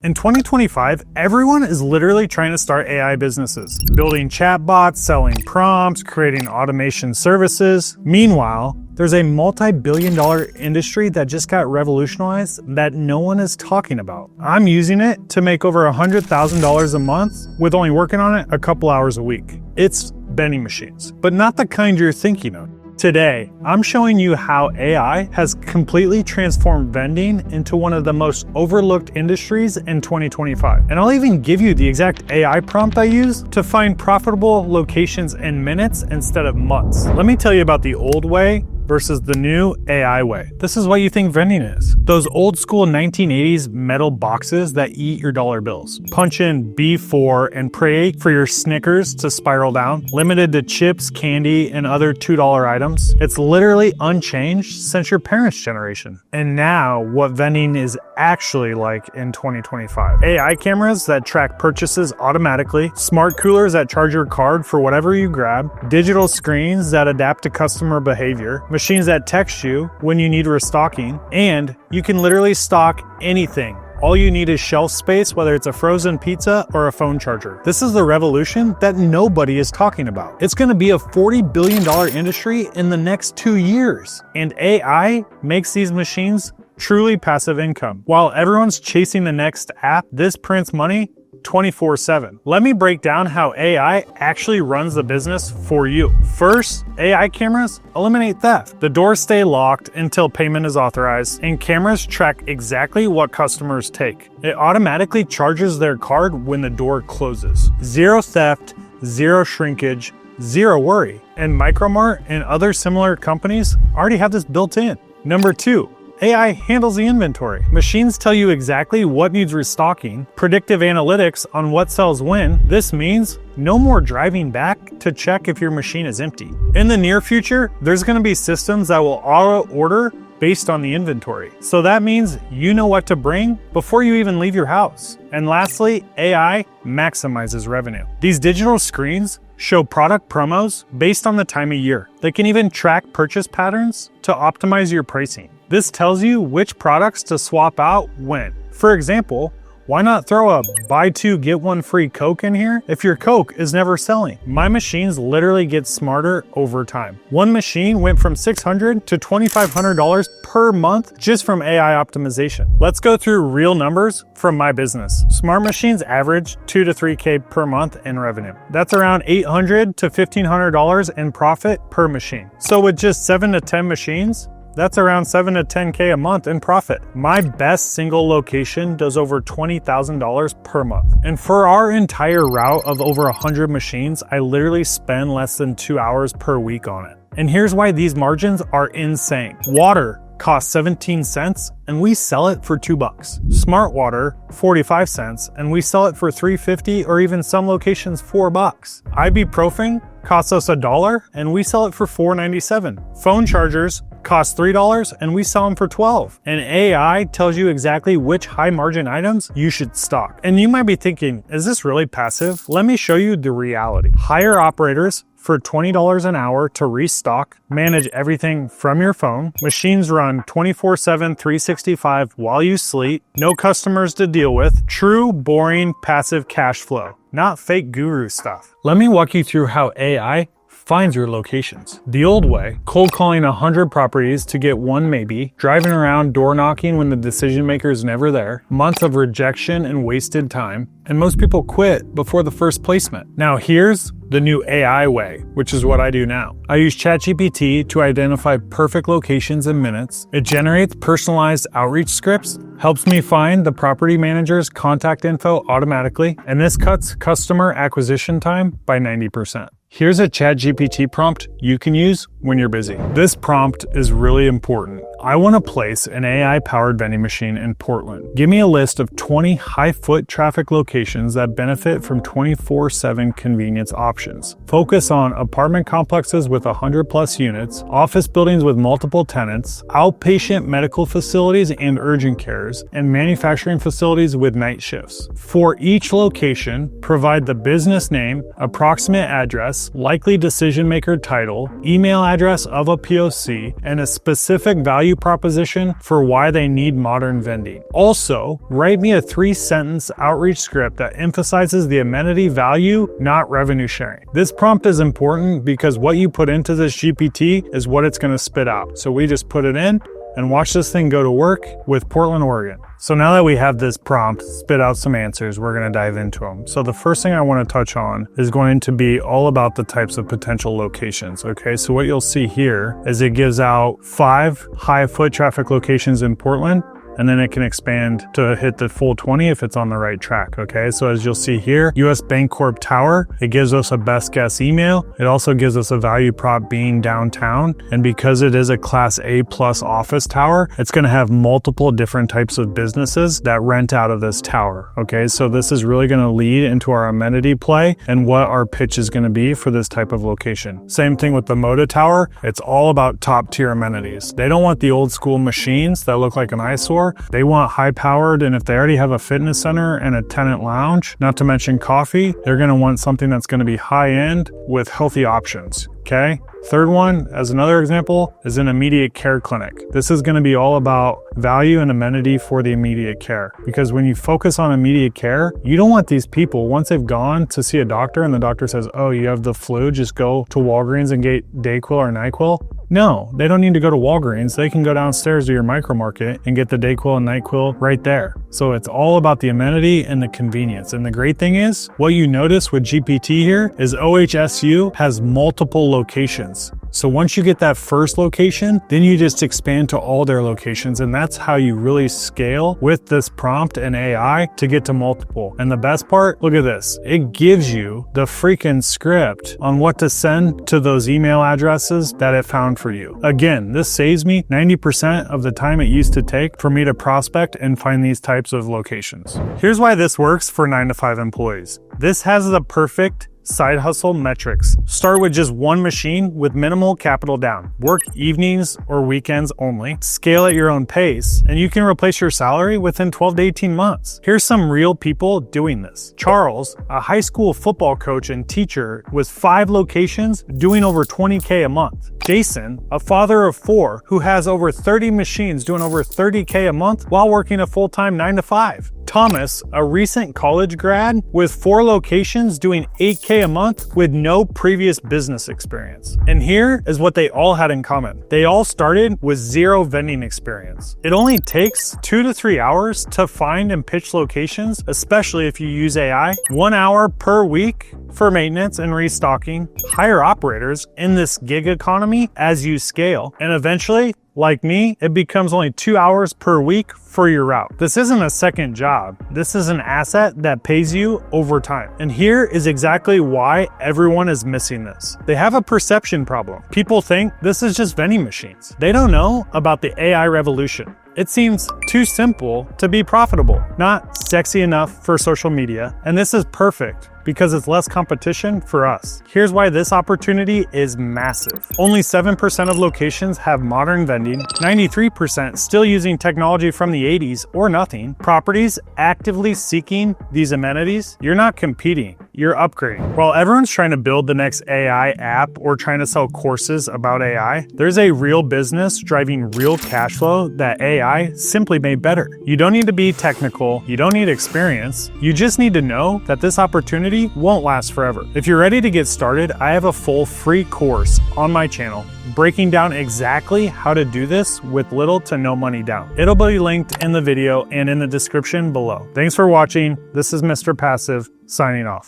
In 2025, everyone is literally trying to start AI businesses, building chatbots, selling prompts, creating automation services. Meanwhile, there's a multi-billion-dollar industry that just got revolutionized that no one is talking about. I'm using it to make over $100,000 a month with only working on it a couple hours a week. It's vending machines, but not the kind you're thinking of. Today, I'm showing you how AI has completely transformed vending into one of the most overlooked industries in 2025. And I'll even give you the exact AI prompt I use to find profitable locations in minutes instead of months. Let me tell you about the old way versus the new AI way. This is what you think vending is. Those old school 1980s metal boxes that eat your dollar bills. Punch in B4 and pray for your Snickers to spiral down. Limited to chips, candy, and other $2 items. It's literally unchanged since your parents' generation. And now what vending is actually like in 2025. AI cameras that track purchases automatically. Smart coolers that charge your card for whatever you grab. Digital screens that adapt to customer behavior. Machines that text you when you need restocking, and you can literally stock anything. All you need is shelf space, whether it's a frozen pizza or a phone charger. This is the revolution that nobody is talking about. It's going to be a $40 billion industry in the next 2 years, and AI makes these machines truly passive income. While everyone's chasing the next app, this prints money 24/7. Let me break down how AI actually runs the business for you. First, AI cameras eliminate theft. The doors stay locked until payment is authorized, and cameras track exactly what customers take. It automatically charges their card when the door closes. Zero theft, zero shrinkage, zero worry. And Micromart and other similar companies already have this built in. Number two, AI handles the inventory. Machines tell you exactly what needs restocking, predictive analytics on what sells when. This means no more driving back to check if your machine is empty. In the near future, there's going to be systems that will auto-order based on the inventory. So that means you know what to bring before you even leave your house. And lastly, AI maximizes revenue. These digital screens show product promos based on the time of year. They can even track purchase patterns to optimize your pricing. This tells you which products to swap out when. For example, why not throw a buy two, get one free Coke in here if your Coke is never selling? My machines literally get smarter over time. One machine went from $600 to $2,500 per month just from AI optimization. Let's go through real numbers from my business. Smart machines average $2 to $3K per month in revenue. That's around $800 to $1,500 in profit per machine. So with just 7 to 10 machines, that's around $7 to $10K a month in profit. My best single location does over $20,000 per month. And for our entire route of over 100 machines, I literally spend less than 2 hours per week on it. And here's why these margins are insane. Water costs 17 cents and we sell it for $2. Smart water, 45 cents, and we sell it for $3.50 or even some locations $4. Ibuprofen costs us $1 and we sell it for $4.97. Phone chargers cost $3 and we sell them for $12. And AI tells you exactly which high margin items you should stock. And you might be thinking, is this really passive? Let me show you the reality. Hire operators for $20 an hour to restock, manage everything from your phone. Machines run 24/7, 365 while you sleep. No customers to deal with. True, boring, passive cash flow, not fake guru stuff. Let me walk you through how AI finds your locations. The old way, cold calling 100 properties to get one maybe, driving around door knocking when the decision maker is never there, months of rejection and wasted time, and most people quit before the first placement. Now here's the new AI way, which is what I do now. I use ChatGPT to identify perfect locations in minutes. It generates personalized outreach scripts, helps me find the property manager's contact info automatically, and this cuts customer acquisition time by 90%. Here's a ChatGPT prompt you can use when you're busy. This prompt is really important. I want to place an AI-powered vending machine in Portland. Give me a list of 20 high-foot traffic locations that benefit from 24/7 convenience options. Focus on apartment complexes with 100+ units, office buildings with multiple tenants, outpatient medical facilities and urgent cares, and manufacturing facilities with night shifts. For each location, provide the business name, approximate address, likely decision maker title, email address of a POC, and a specific value proposition for why they need modern vending. Also, write me a 3-sentence outreach script that emphasizes the amenity value, not revenue sharing. This prompt is important because what you put into this GPT is what it's going to spit out. So we just put it in and watch this thing go to work with Portland, Oregon. So now that we have this prompt spit out some answers, we're going to dive into them. So the first thing I want to touch on is going to be all about the types of potential locations. Okay, so what you'll see here is it gives out 5 high foot traffic locations in Portland, and then it can expand to hit the full 20 if it's on the right track, okay? So as you'll see here, US Bancorp Tower, it gives us a best guess email. It also gives us a value prop being downtown. And because it is a Class A+ office tower, it's gonna have multiple different types of businesses that rent out of this tower, okay? So this is really gonna lead into our amenity play and what our pitch is gonna be for this type of location. Same thing with the Moda Tower. It's all about top tier amenities. They don't want the old school machines that look like an eyesore. They want high powered, and if they already have a fitness center and a tenant lounge, not to mention coffee, they're gonna want something that's gonna be high end with healthy options, okay? Third one, as another example, is an immediate care clinic. This is gonna be all about value and amenity for the immediate care. Because when you focus on immediate care, you don't want these people, once they've gone to see a doctor and the doctor says, oh, you have the flu, just go to Walgreens and get Dayquil or NyQuil. No, they don't need to go to Walgreens. They can go downstairs to your micro market and get the Dayquil and NyQuil right there. So it's all about the amenity and the convenience. And the great thing is, what you notice with GPT here is OHSU has multiple locations. So once you get that first location, then you just expand to all their locations. And that's how you really scale with this prompt and AI to get to multiple. And the best part, look at this. It gives you the freaking script on what to send to those email addresses that it found for you. Again, this saves me 90% of the time it used to take for me to prospect and find these types of locations. Here's why this works for 9-to-5 employees. This has the perfect side hustle metrics. Start with just one machine with minimal capital down. Work evenings or weekends only. Scale at your own pace, and you can replace your salary within 12 to 18 months. Here's some real people doing this. Charles, a high school football coach and teacher with 5 locations doing over $20K a month. Jason, a father of 4 who has over 30 machines doing over $30K a month while working a full-time 9-to-5. Thomas, a recent college grad with 4 locations doing $8K a month with no previous business experience. And here is what they all had in common. They all started with 0 vending experience. It only takes 2 to 3 hours to find and pitch locations, especially if you use AI. 1 hour per week for maintenance and restocking. Hire operators in this gig economy as you scale. And eventually, like me, it becomes only 2 hours per week for your route. This isn't a second job. This is an asset that pays you over time. And here is exactly why everyone is missing this. They have a perception problem. People think this is just vending machines. They don't know about the AI revolution. It seems too simple to be profitable, not sexy enough for social media. And this is perfect because it's less competition for us. Here's why this opportunity is massive. Only 7% of locations have modern vending, 93% still using technology from the 80s or nothing. Properties actively seeking these amenities, you're not competing, you're upgrading. While everyone's trying to build the next AI app or trying to sell courses about AI, there's a real business driving real cash flow that AI simply made better. You don't need to be technical, you don't need experience, you just need to know that this opportunity won't last forever. If you're ready to get started, I have a full free course on my channel breaking down exactly how to do this with little to no money down. It'll be linked in the video and in the description below. Thanks for watching. This is Mr. Passive signing off.